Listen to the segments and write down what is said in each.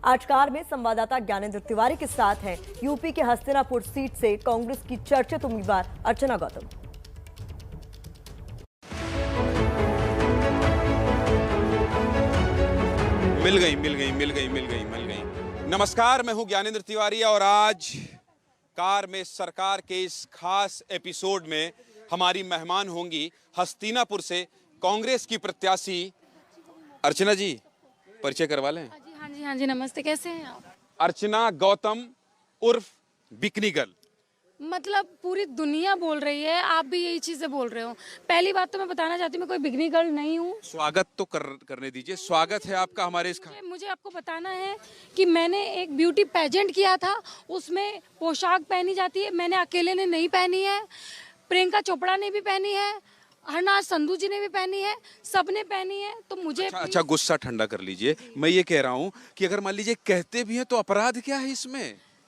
आज कार में संवाददाता ज्ञानेंद्र तिवारी के साथ हैं यूपी के हस्तिनापुर सीट से कांग्रेस की चर्चित उम्मीदवार अर्चना गौतम। मिल गई। नमस्कार, मैं हूं ज्ञानेंद्र तिवारी और आज कार में सरकार के इस खास एपिसोड में हमारी मेहमान होंगी हस्तिनापुर से कांग्रेस की प्रत्याशी अर्चना जी। परिचय करवा लें। हाँ जी, नमस्ते। कैसे हैं आप? अर्चना गौतम उर्फ बिकनी गर्ल। मतलब पूरी दुनिया बोल रही है, आप भी यही चीजें बोल रहे हो। पहली बात तो मैं बताना चाहती हूँ, मैं कोई बिगनी गर्ल नहीं हूँ। स्वागत तो करने दीजिए। स्वागत है आपका हमारे इस मुझे आपको बताना है कि मैंने एक ब्यूटी पेजेंट किया था, उसमें पोशाक पहनी जाती है, मैंने अकेले ने नहीं पहनी है, प्रियंका चोपड़ा ने भी पहनी है, हरनाज संधू जी ने भी पहनी है, सबने पहनी है। तो मुझे अच्छा गुस्सा ठंडा कर लीजिए। मैं ये कह रहा हूँ कि अगर मान लीजिए कहते भी हैं तो अपराध क्या है इसमें?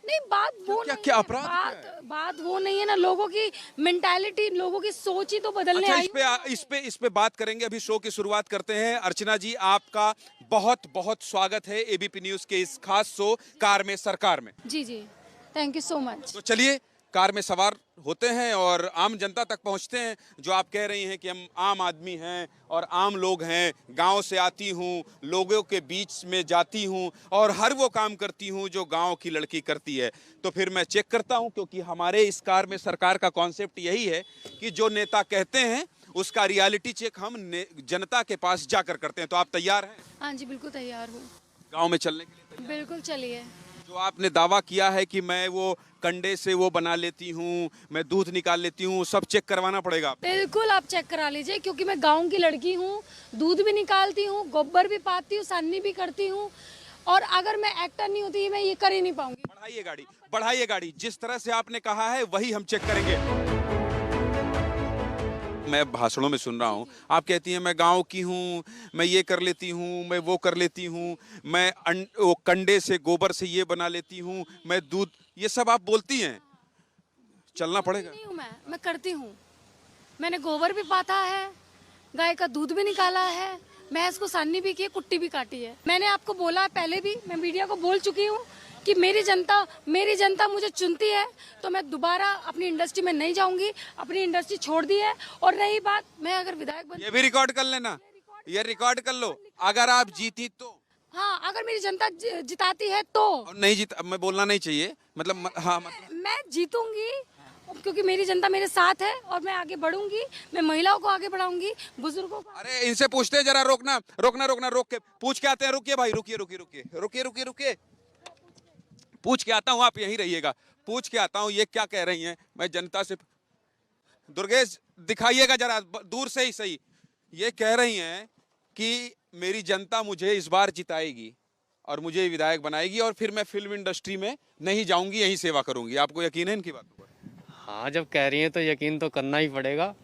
नहीं, बात वो क्या नहीं क्या है, अपराध बात वो नहीं है ना। लोगों की मेंटालिटी, लोगों की सोच ही तो बदलने आई। इस पे बात करेंगे। अभी शो की शुरुआत करते हैं। अर्चना जी, आपका बहुत बहुत स्वागत है एबीपी न्यूज के इस खास शो कार में सरकार में। जी, थैंक यू सो मच। तो चलिए कार में सवार होते हैं और आम जनता तक पहुंचते हैं। जो आप कह रही हैं कि हम आम आदमी हैं और आम लोग हैं, गांव से आती हूं, लोगों के बीच में जाती हूं और हर वो काम करती हूं जो गांव की लड़की करती है। तो फिर मैं चेक करता हूं, क्योंकि हमारे इस कार में सरकार का कॉन्सेप्ट यही है कि जो नेता कहते हैं उसका रियलिटी चेक हम जनता के पास जाकर करते हैं। तो आप तैयार हैं? हाँ जी, बिल्कुल तैयार हूँ। गाँव में चलने के लिए? बिल्कुल चलिए। जो आपने दावा किया है कि मैं वो कंडे से वो बना लेती हूँ, मैं दूध निकाल लेती हूँ, सब चेक करवाना पड़ेगा। बिल्कुल आप चेक करा लीजिए, क्योंकि मैं गांव की लड़की हूँ, दूध भी निकालती हूँ, गोबर भी पाती हूँ, साननी भी करती हूँ, और अगर मैं एक्टर नहीं होती मैं ये कर ही नहीं पाऊंगी। बढ़ाइए गाड़ी। जिस तरह से आपने कहा है वही हम चेक करेंगे। मैं भाषणों में सुन रहा हूँ, आप कहती हैं मैं गांव की हूँ, मैं ये कर लेती हूँ, मैं वो कर लेती हूँ, मैं वो कंडे से गोबर से ये बना लेती हूँ, मैं दूध, ये सब आप बोलती हैं। चलना पड़ेगा। नहीं हूँ मैं करती हूँ। मैंने गोबर भी पाता है, गाय का दूध भी निकाला है, भैंस को साननी भी की है, कुट्टी भी काटी है। मैंने आपको बोला है पहले भी, मैं मीडिया को बोल चुकी हूँ कि मेरी जनता मुझे चुनती है, तो मैं दोबारा अपनी इंडस्ट्री में नहीं जाऊंगी। अपनी इंडस्ट्री छोड़ दी है। और रही बात, मैं अगर विधायक बन, ये भी रिकॉर्ड कर लेना, ये रिकॉर्ड कर लो। अगर आप जीती तो, हाँ, अगर मेरी जनता जिताती है तो। नहीं जीत, मैं बोलना नहीं चाहिए, मतलब हाँ, मतलब मैं जीतूंगी, क्योंकि मेरी जनता मेरे साथ है और मैं आगे बढ़ूंगी। मैं महिलाओं को आगे बढ़ाऊंगी, बुजुर्गों को। अरे इनसे पूछते हैं, जरा रोकना, रोक के पूछ के आते हैं। रुकिए भाई, रुकिए, पूछ के आता हूँ, आप यहीं रहिएगा। पूछ के आता हूँ ये क्या कह रही हैं। मैं जनता से, दुर्गेश दिखाइएगा जरा दूर से ही सही। ये कह रही हैं कि मेरी जनता मुझे इस बार जिताएगी और मुझे विधायक बनाएगी और फिर मैं फिल्म इंडस्ट्री में नहीं जाऊंगी, यहीं सेवा करूंगी। आपको यकीन है इनकी बात पर? हाँ, जब कह रही हैं तो यकीन तो करना ही पड़ेगा।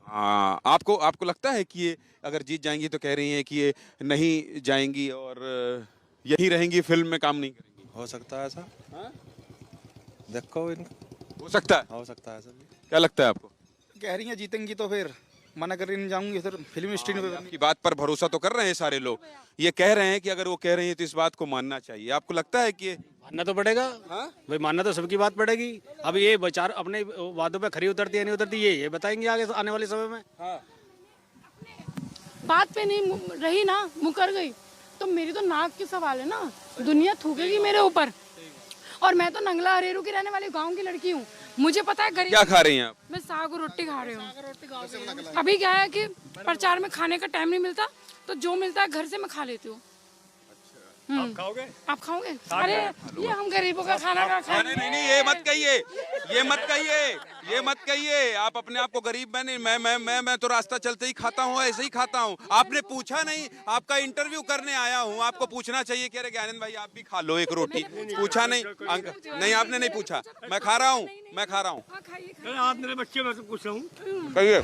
हाँ, आपको लगता है कि ये अगर जीत जाएंगी तो कह रही हैं कि ये नहीं जाएंगी और यही रहेंगी, फिल्म में काम नहीं करेंगी? हो सकता है ऐसा। हाँ? देखो हो सकता है ऐसा भी। क्या लगता है आपको? कह रही हैं जीतेंगी तो फिर मना कर नहीं जाऊंगी, फिर फिल्म इंडस्ट्री में। आपकी बात पर भरोसा तो कर रहे हैं सारे लोग। ये कह रहे हैं कि अगर वो कह रही है तो इस बात को मानना चाहिए। आपको लगता है कि मानना तो पड़ेगा। हाँ? भाई मानना तो सबकी बात पड़ेगी। अब ये बेचार अपने वादों पे खरी उतरती है नहीं उतरती, ये बताएंगे आगे आने वाले समय में। हाँ। बात पे नहीं रही ना, मुकर गई तो मेरी तो नाक की सवाल है ना, दुनिया थूकेगी मेरे ऊपर। और मैं तो नंगला हरेरू की रहने वाली गांव की लड़की हूँ, मुझे पता है गरीब। क्या खा रही हैं आप? मैं साग और रोटी खा रही हूँ। अभी क्या है कि प्रचार में खाने का टाइम नहीं मिलता, तो जो मिलता है घर से मैं खा लेती हूँ। आप खाओगे? आप खाओगे? अरे ये हम गरीबों का खाना का खाए। नहीं, ये मत कहिए। आप अपने आप को गरीब, मैं तो रास्ता चलते ही खाता हूँ, ऐसे ही खाता हूँ। आपने पूछा नहीं, आपका इंटरव्यू करने आया हूँ, आपको पूछना चाहिए कि अरे ज्ञानेंद्र भाई आप भी खा लो एक रोटी। पूछा नहीं नहीं, आपने नहीं पूछा। मैं खा रहा हूँ। आप मेरे बच्चे में से पूछ रहा हूँ। कहिए।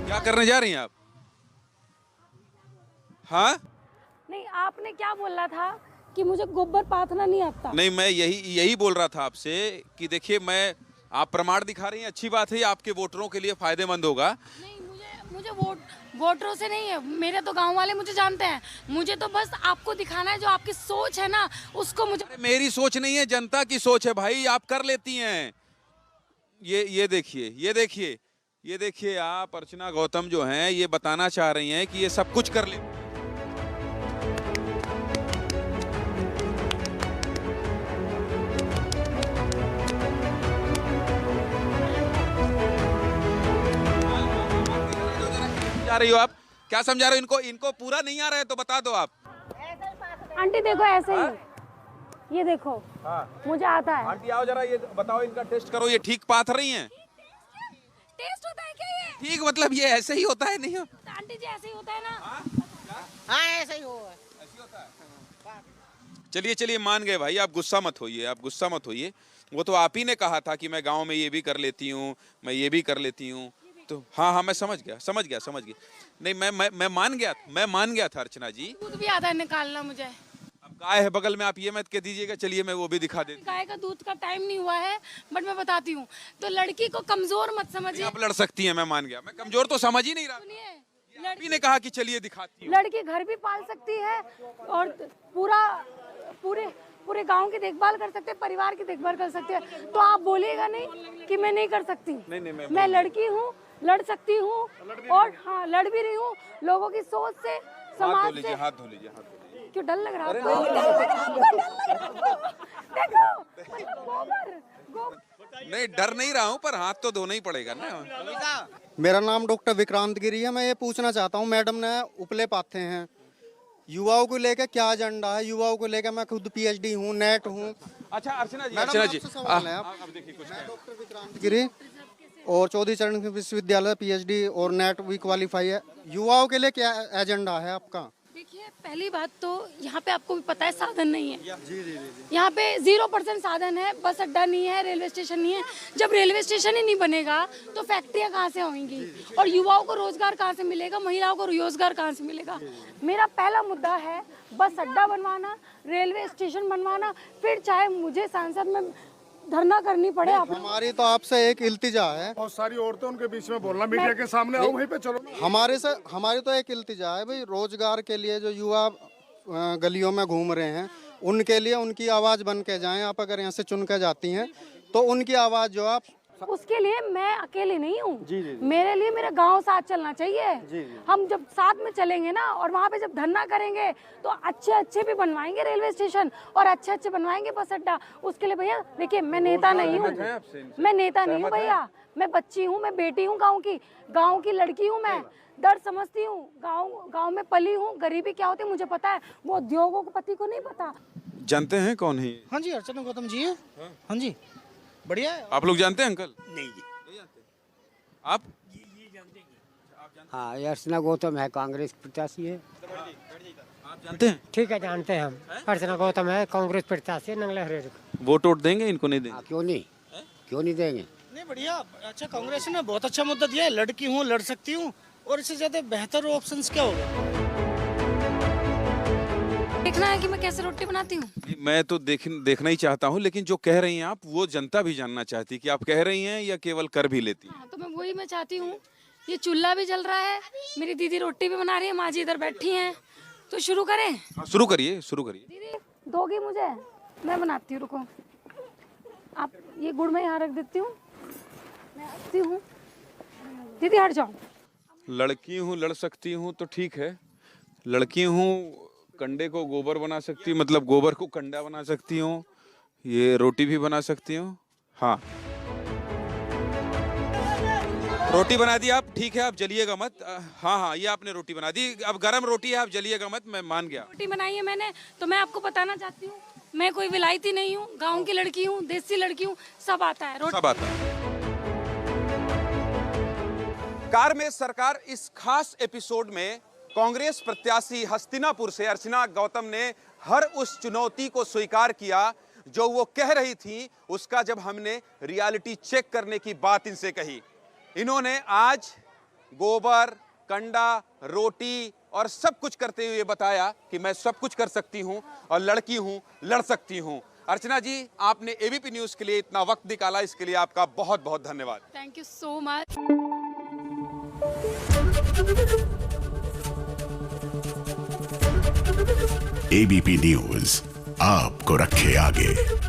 क्या करने जा रही हैं आप? हाँ, नहीं, आपने क्या बोला था कि मुझे गोबर पाथना नहीं आता? नहीं, मैं यही बोल रहा था आपसे कि देखिए, आप प्रमाण दिखा रही हैं, अच्छी बात है, आपके वोटरों के लिए फायदेमंद होगा। नहीं, मुझे वोटरों से नहीं है, मेरे तो गांव वाले मुझे जानते हैं। मुझे तो बस आपको दिखाना है, जो आपकी सोच है ना उसको मुझे। अरे मेरी सोच नहीं है, जनता की सोच है भाई, आप कर लेती हैं। ये देखिए, ये देखिए, ये देखिए, आप अर्चना गौतम जो हैं ये बताना चाह रही हैं कि ये सब कुछ कर ले। समझा रही हो आप? क्या समझा रहे हो इनको? इनको पूरा नहीं आ रहा है तो बता दो आप। आंटी देखो ऐसे ही, ये देखो मुझे आता है। आंटी आओ जरा, ये बताओ, इनका टेस्ट करो, ये ठीक पाथ रही हैं? टेस्ट होता है क्या ये? ठीक मतलब ये ऐसे ही होता है नहीं? तो आंटी जी ऐसे ही होता है ना? हाँ ऐसा ही हुआ। चलिए चलिए, मान गए भाई, आप गुस्सा मत होइए, आप गुस्सा मत होइए। वो तो आप ही ने कहा था कि मैं गांव में ये भी कर लेती हूँ, मैं ये भी कर लेती हूँ। तो हाँ हाँ, मैं समझ गया। नहीं, मैं मान गया था अर्चना जी। दूध भी आता है निकालना मुझे। अब गाय है बगल में, आप ये मत कह दीजिएगा। चलिए मैं वो भी दिखा देती गाय का दूध का टाइम नहीं हुआ है, बट मैं बताती हूँ। तो लड़की को कमजोर मत हूँ। समझिए। आप लड़ सकती हैं, मैं मान गया। मैं कमजोर तो समझ ही नहीं रहा। सुनिए, लड़की ने कहा कि चलिए दिखाती हूँ। लड़की घर भी पाल सकती है और पूरे गांव की देखभाल कर सकते हैं, परिवार की देखभाल कर सकते हैं। तो आप बोलिएगा नहीं कि मैं नहीं कर सकती। नहीं, मैं लड़की हूँ, लड़ सकती हूँ, और हाँ लड़ भी रही हूँ। लोगों की सोच से, समाज से। हाथ धो लीजिए। क्यों डर लग रहा है आपको? देखो नहीं, डर नहीं रहा हूँ, पर हाथ तो धोना ही पड़ेगा ना। मेरा नाम डॉक्टर विक्रांत गिरी है। मैं ये पूछना चाहता हूँ, मैडम ने उपले पाथे हैं, युवाओं को लेकर क्या एजेंडा है? युवाओं को लेकर मैं खुद पीएचडी हूँ, नेट हूँ। अच्छा अर्चना जी, अब देखिए कुछ डॉक्टर विक्रांत गिरी और चौधरी चरण विश्वविद्यालय पीएचडी और नेट भी क्वालिफाई है। युवाओं के लिए क्या एजेंडा है आपका? देखिए, पहली बात तो यहाँ पे आपको भी पता है साधन नहीं है। यहाँ पे 0% साधन है। बस अड्डा नहीं है, रेलवे स्टेशन नहीं है। जब रेलवे स्टेशन ही नहीं बनेगा तो फैक्ट्रियाँ कहाँ से होंगी, और युवाओं को रोजगार कहाँ से मिलेगा, महिलाओं को रोजगार कहाँ से मिलेगा? मेरा पहला मुद्दा है बस अड्डा बनवाना, रेलवे स्टेशन बनवाना, फिर चाहे मुझे सांसद में धरना करनी पड़े। हमारी तो आपसे एक इल्तिजा है। बहुत सारी औरतें उनके बीच में बोलना, मीडिया के सामने आओ, वहीं पे चलो। हमारी तो एक इल्तिजा है भाई, रोजगार के लिए जो युवा गलियों में घूम रहे हैं उनके लिए उनकी आवाज बन के जाएं। आप अगर यहाँ से चुन के जाती हैं तो उनकी आवाज जो आप, उसके लिए मैं अकेले नहीं हूँ। मेरे लिए मेरा गांव साथ चलना चाहिए। हम जब साथ में चलेंगे ना, और वहाँ पे जब धरना करेंगे तो अच्छे भी बनवाएंगे रेलवे स्टेशन, और अच्छे बनवाएंगे बस अड्डा। उसके लिए भैया देखिए, मैं नेता नहीं हूँ, भैया। मैं बच्ची हूँ, मैं बेटी हूँ गाँव की लड़की हूँ। मैं दर्द समझती हूँ, गाँव में पली हूँ। गरीबी क्या होती है मुझे पता है, वो उद्योगों को पति को नहीं पता। जानते हैं कौन है? हाँ जी, अर्चना गौतम जी है। हाँ जी, बढ़िया है। आप लोग जानते हैं अंकल? नहीं जी, आप? हाँ, ये अर्चना गौतम है, कांग्रेस प्रत्याशी है। आप जानते हैं? ठीक है, जानते हैं हम। अर्चना गौतम है, कांग्रेस प्रत्याशी है, नंगला हरेर। वोट देंगे इनको? नहीं देंगे? क्यों नहीं देंगे? नहीं, बढ़िया। अच्छा, कांग्रेस ने बहुत अच्छा मुद्दा दिया है, लड़की हूँ, लड़ सकती हूँ, और इससे ज्यादा बेहतर ऑप्शंस क्या होगा? देखना है कि मैं कैसे रोटी बनाती हूँ। मैं तो देखना ही चाहता हूँ, लेकिन जो कह रही हैं आप वो जनता भी जानना चाहती है कि आप कह रही हैं या केवल कर भी लेती हैं। हाँ, तो मैं चाहती हूँ। ये चूल्हा भी जल रहा है, मेरी दीदी रोटी भी बना रही है, माँ जी इधर बैठी हैं। तो शुरू करें? शुरू करिए। दीदी दोगी मुझे? मैं बनाती हूँ, रुको। आप ये गुड़ में यहाँ रख देती हूँ, मैं हटती हूँ। दीदी हट जाओ। लड़की हूँ, लड़ सकती हूँ तो ठीक है। लड़की हूँ, कंडे को गोबर बना सकती हूँ, मतलब गोबर को कंडा बना सकती हूँ। ये रोटी भी बना सकती हूँ। हाँ, रोटी बना दी आप, ठीक है, आप जलिएगा मत। हाँ, ये आपने रोटी बना दी। अब गरम रोटी है, आप जलिएगा मत, मैं मान गया। रोटी बनाई है मैंने, तो मैं आपको बताना चाहती हूँ, मैं कोई विलायती नहीं हूँ, गाँव की लड़की हूँ, देसी लड़की हूँ, सब आता है। सब आता है। कार में सरकार इस खास एपिसोड में कांग्रेस प्रत्याशी हस्तिनापुर से अर्चना गौतम ने हर उस चुनौती को स्वीकार किया जो वो कह रही थी। उसका जब हमने रियलिटी चेक करने की बात इनसे कही, इन्होंने आज गोबर, कंडा, रोटी और सब कुछ करते हुए बताया कि मैं सब कुछ कर सकती हूं और लड़की हूं, लड़ सकती हूं। अर्चना जी, आपने एबीपी न्यूज के लिए इतना वक्त निकाला, इसके लिए आपका बहुत बहुत धन्यवाद। Thank you so much. ABP news आपको रखे आगे।